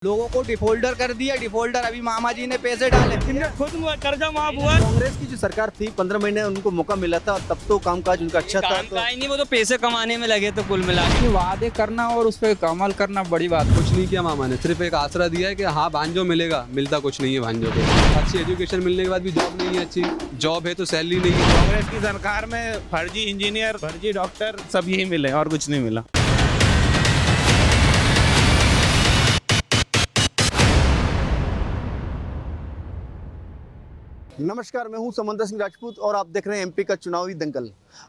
लोगों को डिफॉल्टर कर दिया। डिफॉल्टर अभी मामा जी ने पैसे डाले, खुद कर्जा माफ हुआ। कांग्रेस की जो सरकार थी 15 महीने उनको मौका मिला था, तब तो कामकाज उनका अच्छा था। काम का ही नहीं, वो तो पैसे कमाने में लगे तो कुल मिला के। वादे करना और उस पर अमल करना बड़ी बात। कुछ नहीं किया मामा ने, सिर्फ एक आसरा दिया है कि हाँ भांजो मिलेगा, मिलता कुछ नहीं है भांजो को। अच्छी एजुकेशन मिलने के बाद भी जॉब नहीं है, अच्छी जॉब है तो सैलरी नहीं है। कांग्रेस की सरकार में फर्जी इंजीनियर, फर्जी डॉक्टर सब यही मिले और कुछ नहीं मिला। नमस्कार, मैं हूं समंदर सिंह राजपूत और आप देख रहे हैं एमपी का चुनावी दंगल।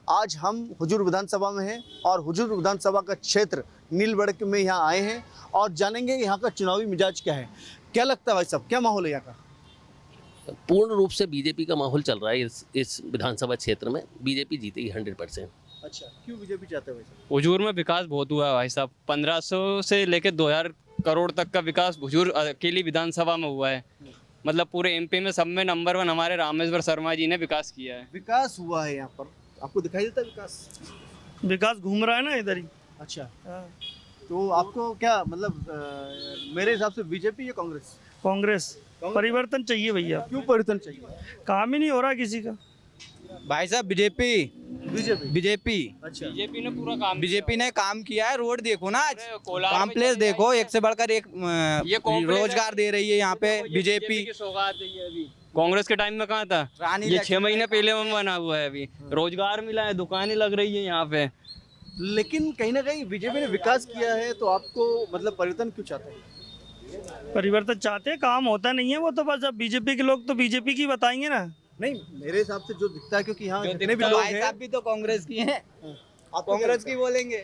आज हम हुजूर विधानसभा में हैं और हुजूर विधानसभा का क्षेत्र नीलबड़ में यहाँ आए हैं और जानेंगे यहाँ का चुनावी मिजाज क्या है। क्या लगता है भाई साहब, क्या माहौल है यहाँ का? पूर्ण रूप से बीजेपी का माहौल चल रहा है इस विधानसभा क्षेत्र में। बीजेपी जीतेगी 100%। अच्छा, क्यों बीजेपी चाहते हैं भाई साहब? हुजूर में विकास बहुत हुआ है भाई साहब। 1500 से लेकर 2000 करोड़ तक का विकास हुजूर अकेली विधानसभा में हुआ है। मतलब पूरे एमपी में सब में नंबर 1 हमारे रामेश्वर शर्मा जी ने विकास किया है। विकास हुआ है यहाँ पर, आपको दिखाई देता है विकास? विकास घूम रहा है ना इधर ही। अच्छा, तो आपको क्या मतलब मेरे हिसाब से बीजेपी या कांग्रेस? कांग्रेस। परिवर्तन चाहिए भैया। क्यों परिवर्तन चाहिए? काम ही नहीं हो रहा किसी का। भाई साहब बीजेपी अच्छा, बीजेपी ने पूरा काम बीजेपी ने काम किया है। रोड देखो ना, आज कोलार में कॉम्प्लेक्स चले देखो, एक से बढ़कर एक ये कॉम्प्लेक्स रोजगार दे रही है यहाँ पे बीजेपी। की सौगात है ये अभी। कांग्रेस के टाइम में कहाँ था? रानी ये 6 लक्ष्मी महीने ने पहले में बना हुआ है। अभी रोजगार मिला है, दुकानें लग रही है यहाँ पे। लेकिन कहीं ना कहीं बीजेपी ने विकास किया है, तो आपको मतलब परिवर्तन क्यों चाहते हैं? परिवर्तन चाहते हैं, काम होता नहीं है। वो तो बस अब बीजेपी के लोग तो बीजेपी की बताएंगे ना। नहीं, मेरे हिसाब से जो दिखता है, क्योंकि यहाँ जितने भी तो लोग भाई हैं साहब भी तो कांग्रेस की हैं, आप कांग्रेस की बोलेंगे।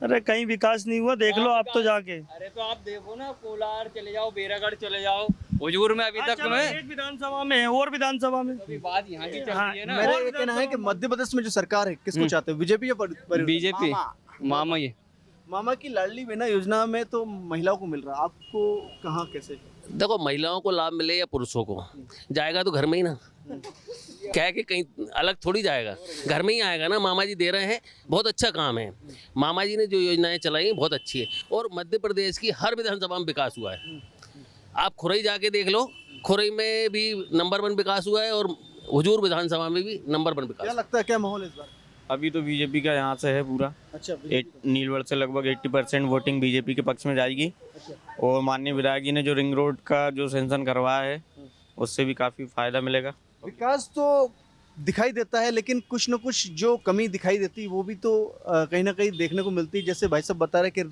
अरे कहीं विकास नहीं हुआ, देख लो आप तो जाके। अरे तो आप देखो ना, कोलार चले जाओ, बेरागढ़ चले जाओ। हुजूर में अभी तक में एक विधानसभा में है और विधानसभा में अभी बात यहाँ की चल रही है ना। मेरा ये कहना है कि मध्य प्रदेश में जो सरकार है, किसको चाहते हैं, बीजेपी या परिवर्तन? बीजेपी मामा ये मामा की लाडली बहना योजना में तो महिलाओं को मिल रहा है, आपको कहाँ कैसे? देखो, महिलाओं को लाभ मिले या पुरुषों को, जाएगा तो घर में ही ना। क्या है कि कहीं अलग थोड़ी जाएगा, घर में ही आएगा ना। मामा जी दे रहे हैं, बहुत अच्छा काम है। मामा जी ने जो योजनाएं चलाई हैं बहुत अच्छी है और मध्य प्रदेश की हर विधानसभा में विकास हुआ है। आप खुरई जाके देख लो, खुरई में भी नंबर 1 विकास हुआ है और हुजूर विधानसभा में भी नंबर 1 विकास। क्या लगता है, क्या माहौल है इस बार? अभी तो बीजेपी का यहाँ से है पूरा। अच्छा, नीलबड़ से लगभग 80% वोटिंग बीजेपी के पक्ष में जाएगी। और माननीय विधायक जी ने जो रिंग रोड का जो सेंक्शन करवाया है, उससे भी काफ़ी फायदा मिलेगा। विकास तो दिखाई देता है, लेकिन कुछ न कुछ जो कमी दिखाई देती है वो भी तो कहीं ना कहीं देखने को मिलती है। जैसे भाई साहब बता रहे कि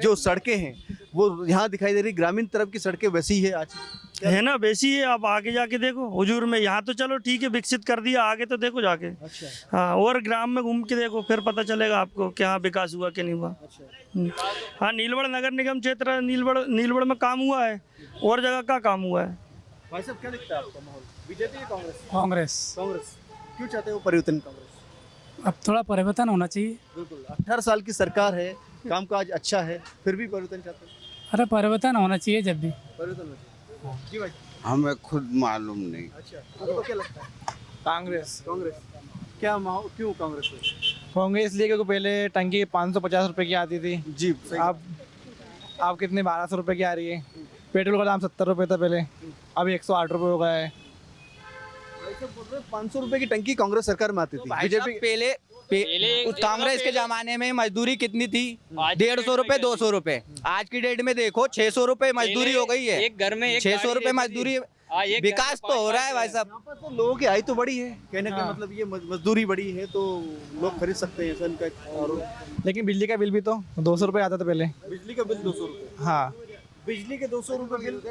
जो सड़कें हैं वो यहाँ दिखाई दे रही, ग्रामीण तरफ की सड़कें वैसी है आज है ना, वैसी है। आप आगे जाके देखो हुजूर में, यहाँ तो चलो ठीक है विकसित कर दिया, आगे तो देखो जाके। अच्छा, हाँ, और ग्राम में घूम के देखो, फिर पता चलेगा आपको क्या विकास हुआ कि नहीं हुआ। हाँ, नीलबड़ नगर निगम क्षेत्र, नीलबड़ में काम हुआ है और जगह का काम हुआ है। भाई साहब क्या दिखता है आपका माहौल, बीजेपी या कांग्रेस? कांग्रेस। कांग्रेस क्यों चाहते हो परिवर्तन कांग्रेस? अब थोड़ा परिवर्तन होना चाहिए। बिल्कुल, 18 साल की सरकार है, कामकाज अच्छा है, फिर भी परिवर्तन चाहते हैं? अरे परिवर्तन होना चाहिए जब भी। परिवर्तन होना चाहिए। जी भाई। हमें खुद मालूम नहीं। अच्छा, आपको क्या लगता है? कांग्रेस। कांग्रेस क्या माहौल, क्यों कांग्रेस है? कांग्रेस लिए क्योंकि पहले टंकी 550 रुपए की आती थी। जी, अब कितने 1200 रुपए की आ रही है। पेट्रोल का दाम 70 रुपए था पहले, अभी 108 रुपए हो गया है। 500 रुपए की टंकी कांग्रेस सरकार में आती थी। बीजेपी पहले कांग्रेस के जमाने में मजदूरी कितनी थी? 150 रुपए, 200 रुपए। आज की डेट में देखो 600 रुपए मजदूरी हो गई है। एक घर में 600 रुपए मजदूरी। विकास तो हो रहा है भाई साहब। यहाँ पर तो लोगों की आय तो बड़ी है, कहने का मतलब ये मजदूरी बड़ी है तो लोग खरीद सकते हैं, ऐसा इनका आरोप। लेकिन बिजली का बिल भी तो 200 रुपए आता था पहले। बिजली का बिल 200 रुपए? हाँ बिजली के 200 रुपए बिल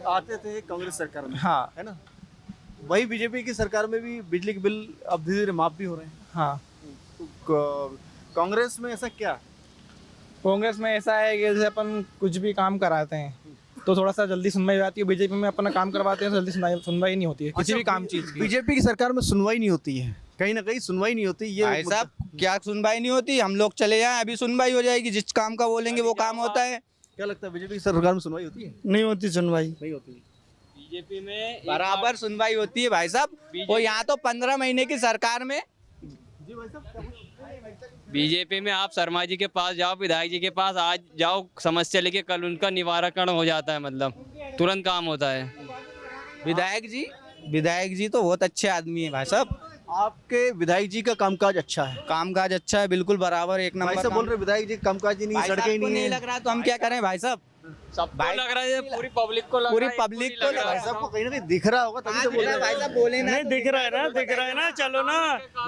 आते थे कांग्रेस सरकार में, हाँ है ना? वही बीजेपी की सरकार में भी बिजली के बिल अब धीरे धीरे माफ भी हो रहे हैं। हाँ। तो कांग्रेस में ऐसा क्या? कांग्रेस में ऐसा है कि जैसे अपन कुछ भी काम कराते हैं तो थोड़ा सा जल्दी सुनवाई हो जाती है। बीजेपी में अपना काम करवाते हैं तो जल्दी सुनवाई नहीं होती है किसी भी काम चीज की। बीजेपी की सरकार में सुनवाई नहीं होती है, कहीं ना कहीं सुनवाई नहीं होती। ये भाई साहब क्या सुनवाई नहीं होती? हम लोग चले जाएं, अभी सुनवाई हो जाएगी। जिस काम का बोलेंगे वो काम होता है। क्या लगता है, बीजेपी की सरकार में सुनवाई होती है? नहीं होती सुनवाई। नहीं होती। बीजेपी में बराबर सुनवाई होती है भाई साहब। और यहाँ तो 15 महीने की सरकार में जी भाई साहब, बीजेपी में आप शर्मा जी के पास जाओ, विधायक जी के पास आज जाओ, समस्या लेके कल उनका निवारण हो जाता है, मतलब तुरंत काम होता है। विधायक जी तो बहुत अच्छे आदमी है भाई साहब। आपके विधायक जी का कामकाज अच्छा है? कामकाज अच्छा है, बिल्कुल बराबर, एक भाई नंबर। साहब बोल रहे विधायक जी कामकाज ही नहीं, सड़कें ही नहीं नहीं है। लग रहा तो हम क्या करें भाई साहब? सबको लग रहा है, पूरी पब्लिक को लग पूरी रहा है, पब्लिक को लग रहा भाई है। साहब को कहीं ना कहीं दिख रहा होगा तभी तो बोल रहे हैं। भाई साहब बोले ना, नहीं दिख रहा है ना, दिख रहा है ना, चलो ना।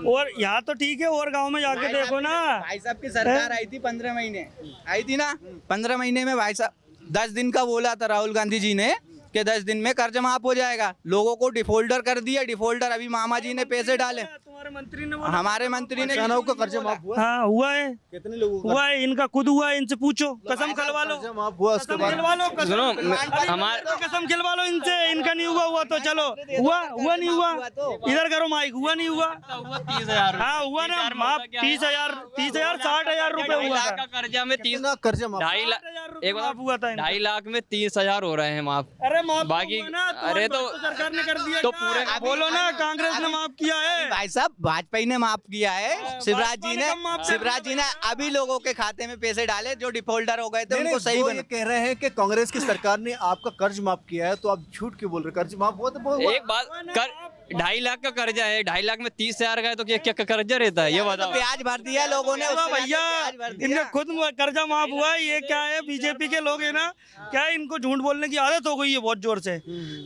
और यहाँ तो ठीक है, और गांव में जाके देखो ना। भाई साहब की सरकार आई थी 15 महीने, आई थी ना 15 महीने में भाई साहब 10 दिन का बोला था राहुल गांधी जी ने कि 10 दिन में कर्ज माफ हो जाएगा। लोगों को डिफॉल्टर कर दिया, डिफॉल्टर। अभी मामा जी ने पैसे डाले, तुम्हारे मंत्री ने बोला, हमारे मंत्री ने किसानों का कर्जा माफ हुआ? हाँ हुआ है, कितने लोगों का हुआ है, इनका खुद हुआ है, इनसे पूछो, कसम खिलवा लो, कर्जा माफ हुआ? उसके कसम बाद खिलवा लो, सुनो, हमारे हमारे कसम खिलवा लो इनसे, इनका नहीं हुआ, हुआ तो चलो, हुआ नहीं हुआ, इधर करो माइक, हुआ नहीं हुआ, 30,000 हाँ हुआ ना माफ, 30,000 60,000 रुपए हुआ था, का कर्जा में 30 कितना कर्जा माफ? 2.5 लाख, 60,000 एक माफ हुआ था इनका। 2.5 लाख में 30,000 हो रहे हैं माफ। अरे माफ बाकी हुआ ना, अरे तो सरकार ने कर दिया तो क्या? पूरे बोलो ना, कांग्रेस ने माफ किया है। भाई साहब भाजपा ने माफ किया है, शिवराज जी ने अभी लोगों के खाते में पैसे डाले जो डिफॉल्टर हो गए थे, नहीं, उनको सही वो बना। ये कह रहे हैं कि कांग्रेस की सरकार ने आपका कर्ज माफ किया है, तो आप झूठ क्यों बोल रहे? कर्ज माफ हुआ तो बहुत एक बात कर, 2.5 लाख का कर्जा है, 2.5 लाख में 30,000 का है तो क्या क्या कर्जा रहता है ये बताओ। ब्याज भर दिया लोगों ने, अरे उसके भैया बाद ब्याज भर दिया। इनका खुद कर्जा माफ हुआ है, ये क्या है, बीजेपी के लोग है ना, क्या है, इनको झूठ बोलने की आदत हो गई है बहुत जोर से।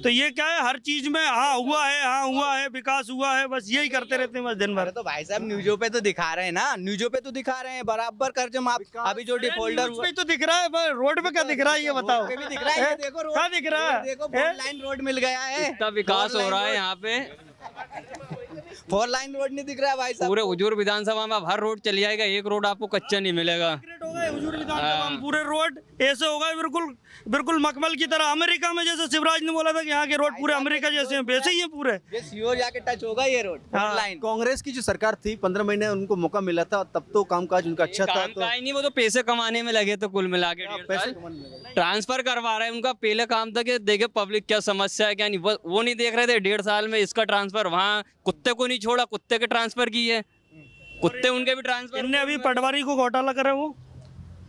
तो ये क्या है, हर चीज में हाँ हुआ है, हाँ हुआ है, विकास हुआ है, बस यही करते रहते हैं बस दिन भर। तो भाई साहब न्यूजों पे तो दिखा रहे हैं ना, न्यूजों पे तो दिखा रहे हैं बराबर कर्ज माफ। अभी जो डिफॉल्टर न्यूज़ पे तो दिख रहा है, पर रोड पे क्या दिख रहा है ये बताओ? पे भी दिख रहा है, ये देखो रोड, क्या दिख रहा है? देखो 4 लाइन रोड मिल गया है, इतना विकास हो रहा है यहाँ पे, 4 लाइन रोड नहीं दिख रहा है भाई साहब। पूरे हुजूर विधानसभा में अब हर रोड चली जाएगा, एक रोड आपको कच्चा नहीं मिलेगा। हो गए हुजूर विधानसभा में पूरे रोड ऐसे हो गए, बिल्कुल बिल्कुल मखमल की तरह। अमेरिका में जैसे शिवराज ने बोला था कि यहाँ के रोड पूरे अमेरिका जैसे हैं, वैसे ही है पूरे। ये सीओ जाके टच होगा ये रोड, 4 लाइन। कांग्रेस की जो सरकार थी 15 महीने उनको मौका मिला था, तब तो कामकाज उनका अच्छा था। काम तो का ही नहीं, वो तो पैसे कमाने में लगे तो कुल मिला के पैसे ट्रांसफर करवा रहे हैं। उनका पहले काम था कि देखे पब्लिक क्या समस्या है क्या नहीं, वो नहीं देख रहे थे। 1.5 साल में इसका ट्रांसफर, वहाँ कुत्ते को नहीं छोड़ा, कुत्ते के ट्रांसफर किए, कुत्ते उनके भी ट्रांसफर। इनने अभी पटवारी को घोटाला करा, वो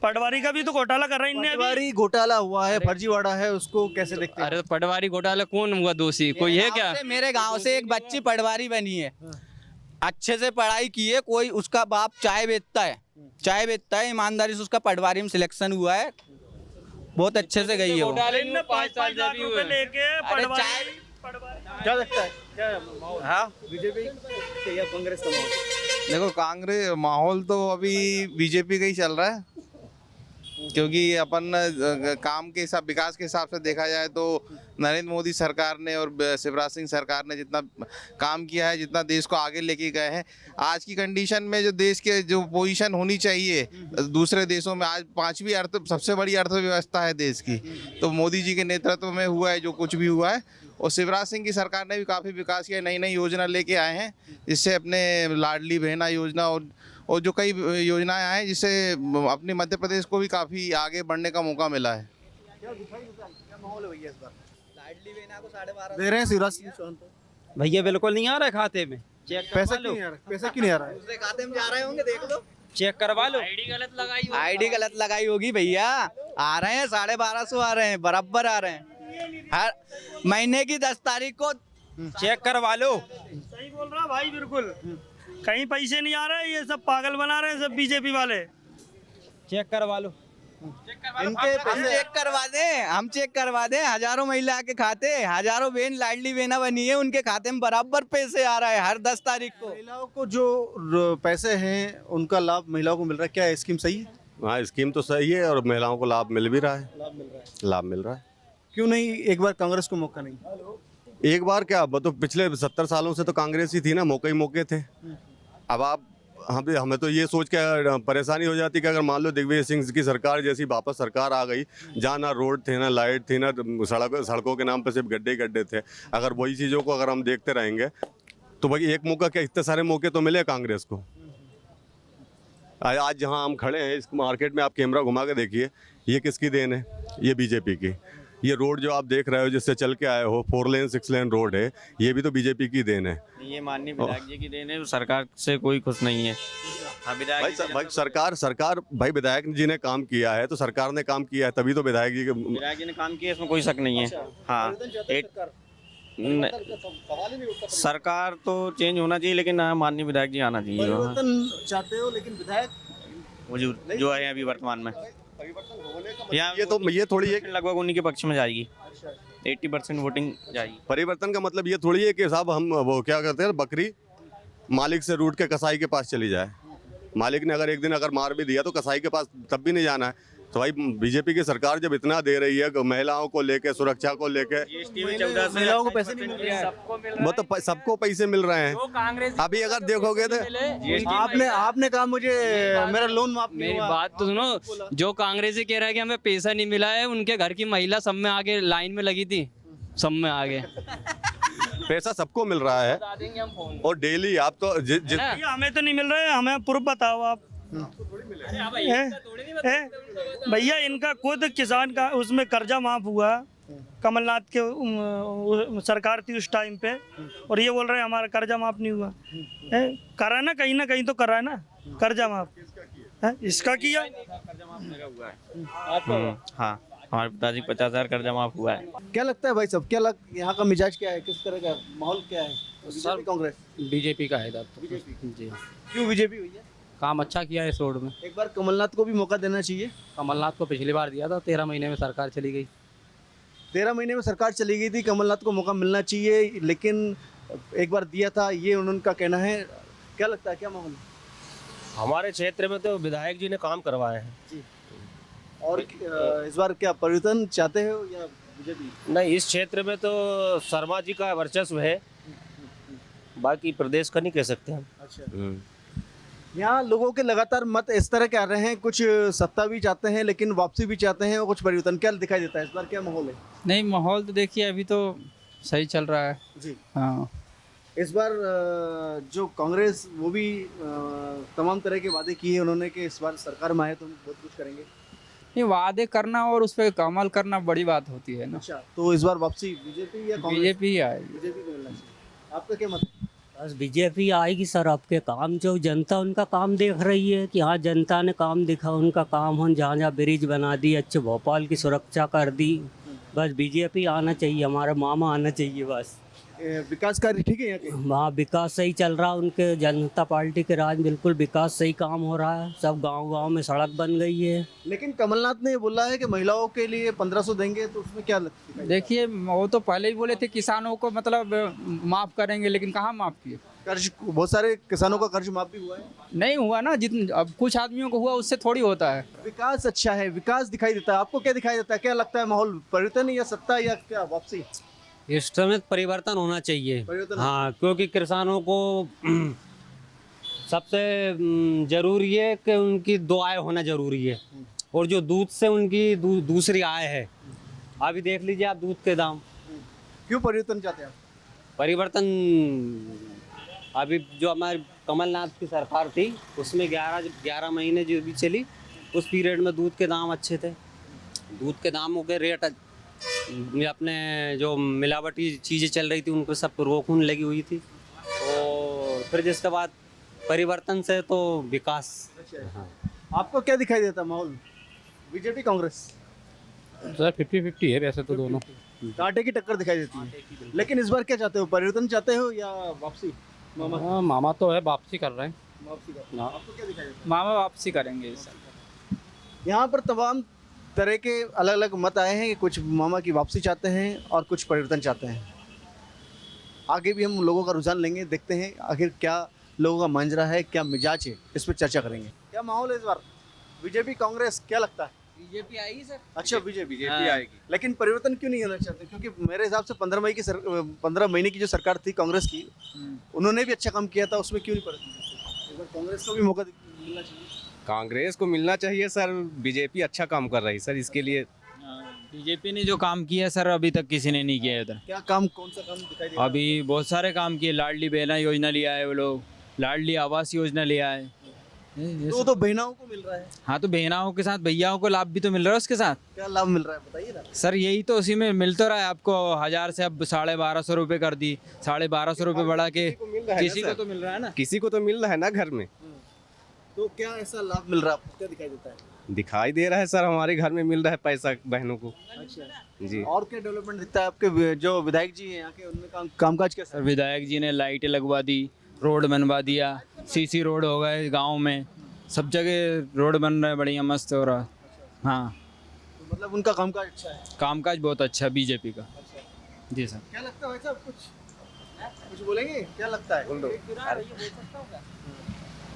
पटवारी का भी तो घोटाला कर रहा है इनने अभी। पटवारी घोटाला हुआ है, फर्जीवाड़ा है, उसको कैसे देखते हैं? अरे तो पटवारी घोटाला कौन हुआ दोषी, कोई है क्या? मेरे गांव से एक बच्ची पटवारी बनी है, अच्छे से पढ़ाई की है, कोई उसका बाप चाय बेचता है, ईमानदारी से उसका पटवारी में सिलेक्शन हुआ है, बहुत अच्छे से गई है वो। इनने 5 लाख रुपए लेके पटवारी क्या लगता है, क्या हाँ बीजेपी या कांग्रेस का माहौल? देखो कांग्रेस माहौल तो अभी बीजेपी का ही चल रहा है, क्योंकि अपन काम के हिसाब, विकास के हिसाब से देखा जाए तो नरेंद्र मोदी सरकार ने और शिवराज सिंह सरकार ने जितना काम किया है, जितना देश को आगे लेके गए हैं, आज की कंडीशन में जो देश के जो पोजीशन होनी चाहिए दूसरे देशों में, आज 5वीं सबसे बड़ी अर्थव्यवस्था है देश की, तो मोदी जी के नेतृत्व में हुआ है जो कुछ भी हुआ है। और शिवराज सिंह की सरकार ने भी काफ़ी विकास किया, नई नई योजना लेके आए हैं, जिससे अपने लाडली बहना योजना और जो कई योजनाएं आए, जिससे अपने मध्य प्रदेश को भी काफ़ी आगे बढ़ने का मौका मिला है। क्या माहौल है भैया इस बार? दे रहे हैं शिवराज सिंह चौहान को? भैया बिल्कुल नहीं आ रहा खाते में, पैसा क्यों नहीं आ रहा? पैसा क्यों नहीं आ रहा है? दूसरे खाते में जा रहे होंगे, देख लो, चेक करवा लो। आईडी गलत लगाई होगी भैया। आ रहे हैं 1250 आ रहे हैं, बराबर आ रहे हैं, हर महीने की 10 तारीख को चेक करवा लो। सही बोल रहा भाई, बिल्कुल कहीं पैसे नहीं आ रहे, ये सब पागल बना रहे हैं सब बीजेपी वाले। चेक करवा लो। इनके हम पैसे चेक करवा दें, हजारों महिला के खाते, हजारों बहन लाडली बहना बनी है, उनके खाते में बराबर पैसे आ रहा है हर 10 तारीख को। महिलाओं को जो पैसे हैं उनका लाभ महिलाओं को मिल रहा है, क्या स्कीम सही है? हाँ स्कीम तो सही है और महिलाओं को लाभ मिल भी रहा है, लाभ मिल रहा है। क्यों नहीं एक बार कांग्रेस को मौका नहीं? एक बार क्या, वो तो पिछले 70 सालों से तो कांग्रेस ही थी ना, मौके ही मौके थे। अब आप हमें तो ये सोच के परेशानी हो जाती कि अगर मान लो दिग्विजय सिंह की सरकार जैसी वापस सरकार आ गई, जहाँ ना रोड थे, ना लाइट थी, ना सड़कों के नाम पर सिर्फ गड्ढे गड्ढे थे, अगर वही चीज़ों को अगर हम देखते रहेंगे तो भाई एक मौका क्या, इतने सारे मौके तो मिले कांग्रेस को। आज जहाँ हम खड़े हैं इस मार्केट में, आप कैमरा घुमा के देखिए, ये किसकी देन है? ये बीजेपी की। ये रोड जो आप देख रहे हो जिससे चल के आए हो, 4 लेन 6 लेन रोड है, ये भी तो बीजेपी की देन है। ये माननीय विधायक जी की देन है, सरकार से कोई खुश नहीं है। भाई सरकार भाई विधायक जी ने काम किया है तो सरकार ने काम किया है तभी तो विधायक जी के विधायक जी ने काम किया, इसमें कोई शक नहीं है। हाँ, सरकार तो चेंज होना चाहिए, लेकिन माननीय विधायक जी आना चाहिए। परिवर्तन चाहते हो लेकिन विधायक जो है अभी वर्तमान में यहाँ ये थोड़ी है लगभग उन्हीं के पक्ष में जाएगी, 80% वोटिंग जाएगी। परिवर्तन का मतलब ये थोड़ी है कि साहब हम वो क्या करते हैं, बकरी मालिक से रूठ के कसाई के पास चली जाए। मालिक ने अगर एक दिन अगर मार भी दिया तो कसाई के पास तब भी नहीं जाना है। तो भाई बीजेपी की सरकार जब इतना दे रही है महिलाओं को लेके, सुरक्षा को लेके, महिलाओं को पैसे नहीं मिल रहे हैं, वो तो सबको पैसे मिल रहे हैं। अभी अगर देखोगे तो आपने कहा मुझे मेरा लोन माफ नहीं मेरी हुआ। बात तो सुनो, जो कांग्रेसी कह रहा है कि हमें पैसा नहीं मिला है, उनके घर की महिला सब में आगे लाइन में लगी थी, सब में आगे पैसा सबको मिल रहा है और डेली आप तो हमें तो नहीं मिल रहा है, हमें प्रूफ बताओ आप। भैया इनका खुद किसान का उसमें कर्जा माफ हुआ, कमलनाथ के सरकार थी उस टाइम पे, और ये बोल रहे हैं हमारा कर्जा माफ नहीं हुआ। करा ना कहीं तो करा ना कर्जा माफ, इसका किया। हाँ, हमारे पिताजी 50,000 कर्जा माफ हुआ है। क्या लगता है भाई साहब, यहाँ का मिजाज क्या है, किस तरह का माहौल क्या है? बीजेपी कांग्रेस? बीजेपी का है इधर तो जी। क्यों बीजेपी भैया? काम अच्छा किया है इस रोड में। एक बार कमलनाथ को भी मौका देना चाहिए। कमलनाथ को पिछली बार दिया था, 13 महीने में सरकार चली गई। 13 महीने में सरकार चली गई थी, कमलनाथ को मौका मिलना चाहिए, लेकिन एक बार दिया था, ये उनका कहना है। क्या लगता है, क्या माहौल है? हमारे क्षेत्र में तो विधायक जी ने काम करवाए हैं जी। और इस बार क्या परिवर्तन चाहते हो या बीजेपी? नहीं, इस क्षेत्र में तो शर्मा जी का वर्चस्व है, बाकी प्रदेश का नहीं कह सकते हम। अच्छा, यहाँ लोगों के लगातार मत इस तरह के आ रहे हैं, कुछ सत्ता भी चाहते हैं लेकिन वापसी भी चाहते हैं, और कुछ परिवर्तन। क्या दिखाई देता है इस बार, क्या माहौल है? नहीं, माहौल तो देखिए अभी तो सही चल रहा है जी। हाँ, इस बार जो कांग्रेस, वो भी तमाम तरह के वादे किए उन्होंने कि इस बार सरकार में आए तो हम बहुत कुछ करेंगे। ये वादे करना और उस पर अमल करना बड़ी बात होती है ना। अच्छा, तो इस बार वापसी बीजेपी या कांग्रेस? बीजेपी ही आएगी। बीजेपी को मिलना चाहिए। आपका क्या मत है? बस बीजेपी आएगी सर। आपके काम, जो जनता उनका काम देख रही है कि हाँ जनता ने काम दिखा, उनका काम हो, जहाँ जहाँ ब्रिज बना दी, अच्छे भोपाल की सुरक्षा कर दी, बस बीजेपी आना चाहिए, हमारा मामा आना चाहिए बस। विकास कार्य ठीक है यहाँ के? वहाँ विकास सही चल रहा, उनके जनता पार्टी के राज बिल्कुल विकास सही काम हो रहा है, सब गांव-गांव में सड़क बन गई है। लेकिन कमलनाथ ने बोला है कि महिलाओं के लिए 1500 देंगे, तो उसमें क्या लगता है? देखिए, वो तो पहले ही बोले थे किसानों को मतलब माफ करेंगे, लेकिन कहाँ माफ किए? कर्ज, बहुत सारे किसानों का कर्ज माफ भी हुआ है। नहीं हुआ ना, जितना अब कुछ आदमियों को हुआ उससे थोड़ी होता है। विकास अच्छा है, विकास दिखाई देता है। आपको क्या दिखाई देता है, क्या लगता है माहौल परिवर्तन या सत्ता या क्या वापसी? इस समय परिवर्तन होना चाहिए। हाँ, क्योंकि किसानों को सबसे जरूरी है कि उनकी 2 आय होना जरूरी है, और जो दूध से उनकी दूसरी आय है। अभी देख लीजिए आप दूध के दाम। क्यों परिवर्तन चाहते हैं आप? परिवर्तन, अभी जो हमारी कमलनाथ की सरकार थी उसमें 11 महीने जो भी चली, उस पीरियड में दूध के दाम अच्छे थे। दूध के दामों के रेट अपने जो मिलावटी चीज़ें चल रही थी उन पर सब रोकून लगी हुई थी, और फिर जिसके बाद परिवर्तन से तो विकास। हाँ। आपको क्या दिखाई देता है माहौल, बीजेपी कांग्रेस? सर 50-50 है वैसे तो दोनों। कांटे की टक्कर दिखाई देती है। लेकिन इस बार क्या चाहते हो, परिवर्तन चाहते हो या वापसी? हाँ, मामा तो है वापसी कर रहे हैं। वापसी का आपको क्या दिखाई देता है? मामा वापसी करेंगे इस साल। यहाँ पर तमाम तरह के अलग अलग मत आए हैं कि कुछ मामा की वापसी चाहते हैं और कुछ परिवर्तन चाहते हैं। आगे भी हम लोगों का रुझान लेंगे, देखते हैं आखिर क्या लोगों का मांझरा है, क्या मिजाज है, इस पर चर्चा करेंगे। क्या माहौल है इस बार, बीजेपी कांग्रेस, क्या लगता है? बीजेपी आएगी सर। अच्छा, बीजेपी आएगी। लेकिन परिवर्तन क्यों नहीं होना चाहते? क्योंकि मेरे हिसाब से 15 महीने की जो सरकार थी कांग्रेस की, उन्होंने भी अच्छा काम किया था, उसमें क्यों नहीं परिवर्तन? एक बार कांग्रेस को भी मौका मिलना चाहिए। कांग्रेस को मिलना चाहिए सर, बीजेपी अच्छा काम कर रही है सर, इसके लिए। बीजेपी ने जो काम किया सर अभी तक किसी ने नहीं किया इधर। क्या काम, कौन सा काम दिखाई दे रहा है? अभी बहुत सारे काम किए, लाडली बहना योजना लिया है वो लोग, लाडली आवास योजना लिया है। तो बहनाओं को मिल रहा है। हाँ, तो बहनाओं के साथ भैयाओं को लाभ भी तो मिल रहा है उसके साथ। क्या लाभ मिल रहा है बताइए ना सर। यही तो उसी में मिल तो रहा है आपको, 1000 से अब 1250 रुपये कर दी, 1250 रुपये बढ़ा के किसी को तो मिल रहा है ना, किसी को तो मिल रहा है ना घर में। तो क्या ऐसा लाभ मिल रहा है आपको, क्या दिखाई देता है? दिखाई दे रहा है सर, हमारे घर में मिल रहा है पैसा बहनों को। अच्छा जी। और क्या डेवलपमेंट दिखता है आपके जो विधायक जी हैं यहाँ के, उनमें कामकाज कैसा है? विधायक जी ने लाइटें लगवा दी, रोड बनवा दिया, सीसी रोड हो गए गांव में, सब जगह रोड बन रहा है, बढ़िया मस्त हो रहा है। हाँ, तो मतलब उनका कामकाज अच्छा है। कामकाज बहुत अच्छा बीजेपी का। जी सर। क्या लगता है भाई साहब, कुछ बोलेंगे? क्या लगता है?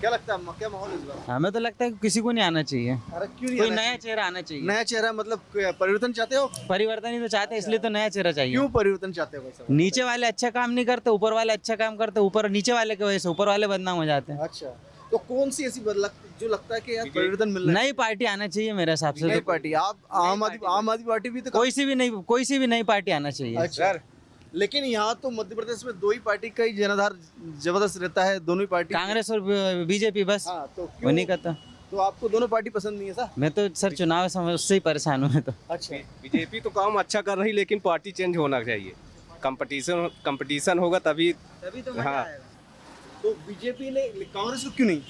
क्या लगता है, क्या माहौल इस बार? हमें तो लगता है कि किसी को नहीं आना चाहिए, अरे क्यों नहीं कोई आना नया चाहिए? चेहरा आना चाहिए। नया चेहरा मतलब परिवर्तन चाहते हो? परिवर्तन ही तो चाहते हैं, इसलिए तो नया चेहरा चाहिए। क्यों परिवर्तन चाहते हो भाई साहब? नीचे वाले अच्छा काम नहीं करते, ऊपर वाले अच्छा काम करते, ऊपर नीचे वाले की वजह से ऊपर वाले बदनाम हो जाते हैं। अच्छा, तो कौन सी ऐसी बदला जो लगता है कि यार परिवर्तन मिलना नई पार्टी आना चाहिए मेरे हिसाब से। नई तो पार्टी? आप आम आदमी पार्टी भी तो कोई सी भी नई पार्टी आना चाहिए। अच्छा, लेकिन यहाँ तो मध्य प्रदेश में दो ही पार्टी का ही जनाधार जबरदस्त रहता है, दोनों ही पार्टी। कांग्रेस और बीजेपी बस। हाँ, तो वो नहीं करता। तो आपको दोनों पार्टी पसंद नहीं है सर? मैं तो सर चुनाव समय उससे ही परेशान हूँ मैं तो। अच्छा, बीजेपी तो काम अच्छा कर रही, लेकिन पार्टी चेंज होना चाहिए। कंपटीशन होगा तभी तो मजा हाँ। तो बीजेपी ने कांग्रेस को क्यों नहीं?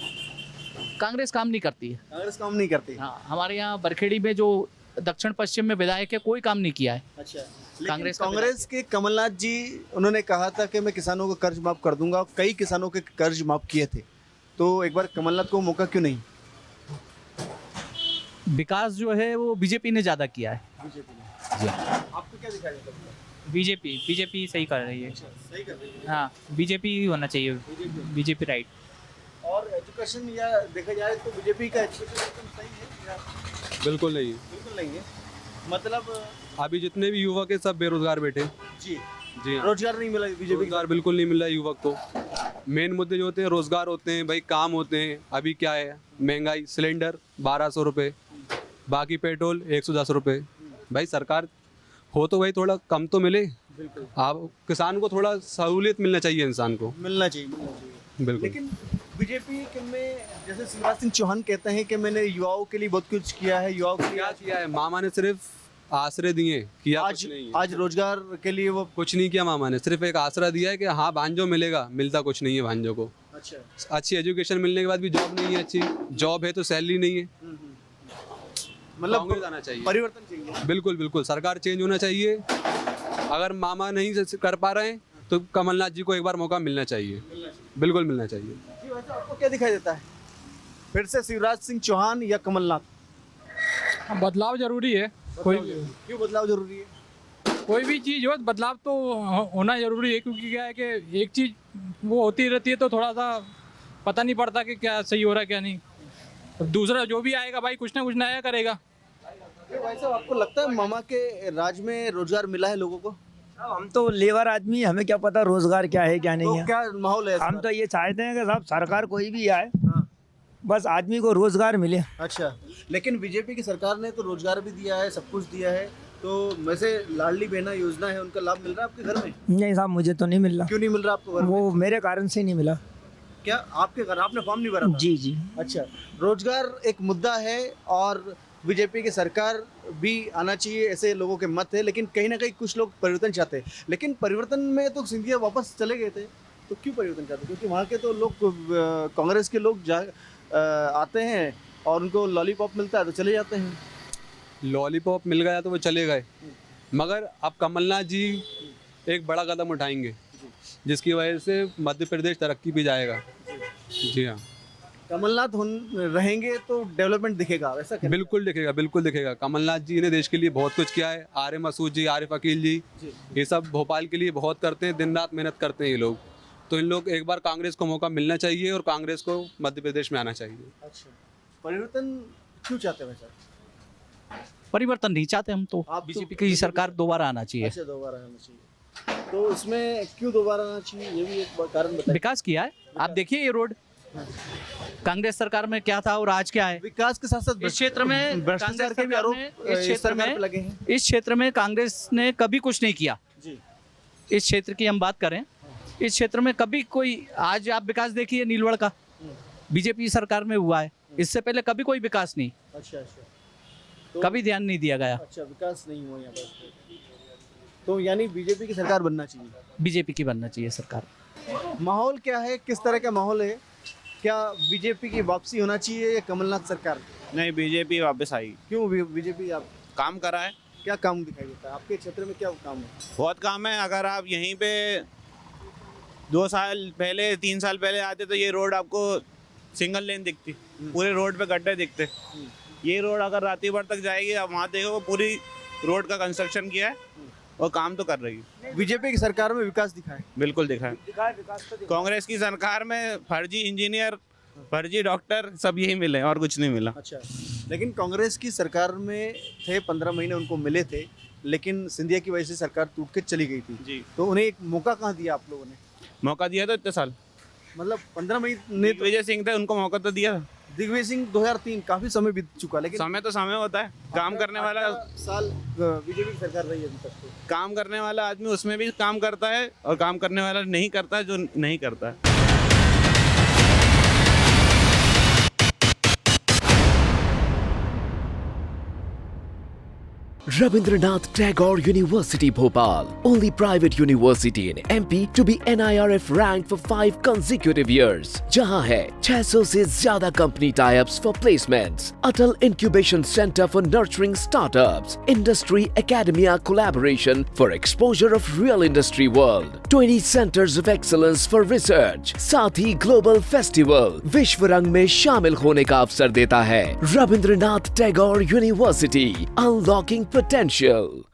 कांग्रेस काम नहीं करती है। कांग्रेस काम नहीं करती। हाँ, हमारे यहाँ बरखेड़ी में जो दक्षिण पश्चिम में विधायक है, कोई काम नहीं किया है। अच्छा, कांग्रेस कांग्रेस के कमलनाथ जी, उन्होंने कहा था कि मैं किसानों को कर्ज माफ कर दूंगा, कई किसानों के कर्ज माफ किए थे, तो एक बार कमलनाथ को मौका क्यों नहीं? विकास जो है वो बीजेपी ने ज्यादा किया है। बीजेपी ने। आपको क्या दिखाई देता है? बीजेपी सही कर रही है। सही कर रही है। हाँ, बीजेपी होना चाहिए। BJP right. और एजुकेशन या देखा जाए तो बीजेपी का एजुकेशन सही है या बिल्कुल नहीं है। बिल्कुल नहीं है? मतलब अभी जितने भी युवक है सब बेरोजगार बैठे। जी जी हाँ, रोजगार नहीं मिला बीजेपी रोजगार बिल्कुल नहीं मिल रहा है युवक को। मेन मुद्दे जो होते हैं रोजगार होते हैं भाई, काम होते हैं। अभी क्या है, महंगाई, सिलेंडर 1200 रुपये, बाकी पेट्रोल 110 रुपये। भाई सरकार हो तो भाई थोड़ा कम तो मिले। बिल्कुल, आप किसान को थोड़ा सहूलियत मिलना चाहिए, इंसान को मिलना चाहिए बिल्कुल। लेकिन बीजेपी के में जैसे शिवराज सिंह चौहान कहते हैं कि मैंने युवाओं के लिए बहुत कुछ किया है, युवाओं के लिए क्या किया है मामा ने? सिर्फ आश्रय दिए, किया आज कुछ नहीं है। आज रोजगार के लिए वो कुछ नहीं किया मामा ने, सिर्फ एक आसरा दिया है कि हाँ भांजो मिलेगा, मिलता कुछ नहीं है भांजो को। अच्छा अच्छी एजुकेशन मिलने के बाद भी जॉब नहीं है, अच्छी जॉब है तो सैलरी नहीं है। मतलब कांग्रेस आना चाहिए, परिवर्तन चाहिए। बिल्कुल बिल्कुल, सरकार चेंज होना चाहिए। अगर मामा नहीं कर पा रहे हैं तो कमलनाथ जी को एक बार मौका मिलना चाहिए, बिल्कुल मिलना चाहिए। जी वैसे आपको क्या दिखाई देता है, फिर से शिवराज सिंह चौहान या कमलनाथ? बदलाव जरूरी है। कोई क्यों बदलाव जरूरी है? कोई भी चीज़ हो बदलाव तो होना जरूरी है, क्योंकि क्या है कि एक चीज़ वो होती रहती है तो थोड़ा सा पता नहीं पड़ता कि क्या सही हो रहा है क्या नहीं। दूसरा जो भी आएगा भाई कुछ ना कुछ नया करेगा। भाई साहब आपको लगता है मामा के राज में रोजगार मिला है लोगों को? हम तो लेबर आदमी, हमें क्या पता रोजगार क्या है क्या नहीं तो है। क्या माहौल है? हम तो ये चाहते हैं कि साहब सरकार कोई भी आए, बस आदमी को रोजगार मिले। अच्छा, लेकिन बीजेपी की सरकार ने तो रोजगार भी दिया है, सब कुछ दिया है, तो वैसे लाडली बहना योजना है, उनका लाभ मिल रहा है आपके घर में? नहीं साहब, मुझे तो नहीं मिल रहा। क्यों नहीं मिल रहा आपको घर में? वो मेरे कारण से नहीं मिला। क्या आपके घर, आपने फॉर्म नहीं भरा था? जी जी। अच्छा, रोजगार एक मुद्दा है और बीजेपी की सरकार भी आना चाहिए, ऐसे लोगों के मत है, लेकिन कहीं ना कहीं कुछ लोग परिवर्तन चाहते हैं। लेकिन परिवर्तन में तो सिंधिया वापस चले गए थे, तो क्यों परिवर्तन चाहते? क्योंकि वहाँ के तो लोग कांग्रेस के लोग आते हैं और उनको लॉलीपॉप मिलता है तो चले जाते हैं। लॉलीपॉप मिल गया तो वो चले गए, मगर अब कमलनाथ जी एक बड़ा कदम उठाएंगे जिसकी वजह से मध्य प्रदेश तरक्की पे जाएगा। जी हाँ, कमलनाथ रहेंगे तो डेवलपमेंट दिखेगा, वैसा क्या? बिल्कुल दिखेगा, बिल्कुल दिखेगा। कमलनाथ जी ने देश के लिए बहुत कुछ किया है। आरिफ मसूद जी, आरिफ अकील जी, ये सब भोपाल के लिए बहुत करते हैं, दिन रात मेहनत करते हैं ये लोग। तो इन लोग एक बार कांग्रेस को मौका मिलना चाहिए और कांग्रेस को मध्य प्रदेश में आना चाहिए। अच्छा, परिवर्तन क्यों चाहते हैं सर? परिवर्तन नहीं चाहते हम तो। आप बीजेपी की सरकार दोबारा आना चाहिए। अच्छा, दोबारा आना चाहिए, तो इसमें क्यों दोबारा आना चाहिए, ये भी एक कारण बताइए। विकास किया है, आप देखिए ये रोड कांग्रेस सरकार में क्या था और आज क्या है। विकास के साथ साथ इस क्षेत्र में भ्रष्टाचार के भी आरोप लगे हैं। इस क्षेत्र में कांग्रेस ने कभी कुछ नहीं किया जी। इस क्षेत्र की हम बात करें, इस क्षेत्र में कभी कोई, आज आप विकास देखिए नीलवड़ का बीजेपी सरकार में हुआ है, इससे पहले कभी कोई विकास नहीं। अच्छा अच्छा, कभी ध्यान नहीं दिया गया। अच्छा, विकास नहीं हुआ यहाँ पर, तो यानी बीजेपी की सरकार बनना चाहिए। बीजेपी की बनना चाहिए सरकार। माहौल क्या है, किस तरह का माहौल है क्या बीजेपी की वापसी होना चाहिए या कमलनाथ सरकार? नहीं, बीजेपी वापस आई। क्यों बीजेपी? आप काम करा है, क्या काम दिखाई देता है आपके क्षेत्र में? क्या काम है? बहुत काम है। अगर आप यहीं पे 2 साल पहले 3 साल पहले आते तो ये रोड आपको सिंगल लेन दिखती, पूरे रोड पे गड्ढे दिखते। ये रोड अगर राती भर तक जाएगी, आप वहाँ देखो पूरी रोड का कंस्ट्रक्शन किया है और काम तो कर रही है। बीजेपी की सरकार में विकास दिखा है? बिल्कुल दिखा है। विकास तो कांग्रेस की सरकार में फर्जी इंजीनियर, फर्जी डॉक्टर सब यही मिले और कुछ नहीं मिला। अच्छा, लेकिन कांग्रेस की सरकार में थे, 15 महीने उनको मिले थे, लेकिन सिंधिया की वजह से सरकार टूट के चली गई थी जी। तो उन्हें एक मौका कहाँ दिया आप लोगों ने? मौका दिया तो इतने साल, मतलब 15 महीने। दिग्विजय सिंह थे, उनको मौका तो दिया। दिग्विजय सिंह 2003, काफी समय बीत चुका, लेकिन समय तो समय होता है। काम करने वाला 18 साल बीजेपी की सरकार रही है अभी तक तो। काम करने वाला आदमी उसमें भी काम करता है और काम करने वाला नहीं करता है जो नहीं करता है। Rabindranath Tagore University Bhopal, only private university in MP to be NIRF ranked for 5 consecutive years. जहां है 600 से ज्यादा company tie-ups for placements, Atal Incubation Center for nurturing startups, Industry Academia collaboration for exposure of real industry world, 20 centers of excellence for research, साथ ही global festival विश्व रंग में शामिल होने का अवसर देता है। Rabindranath Tagore University, unlocking potential.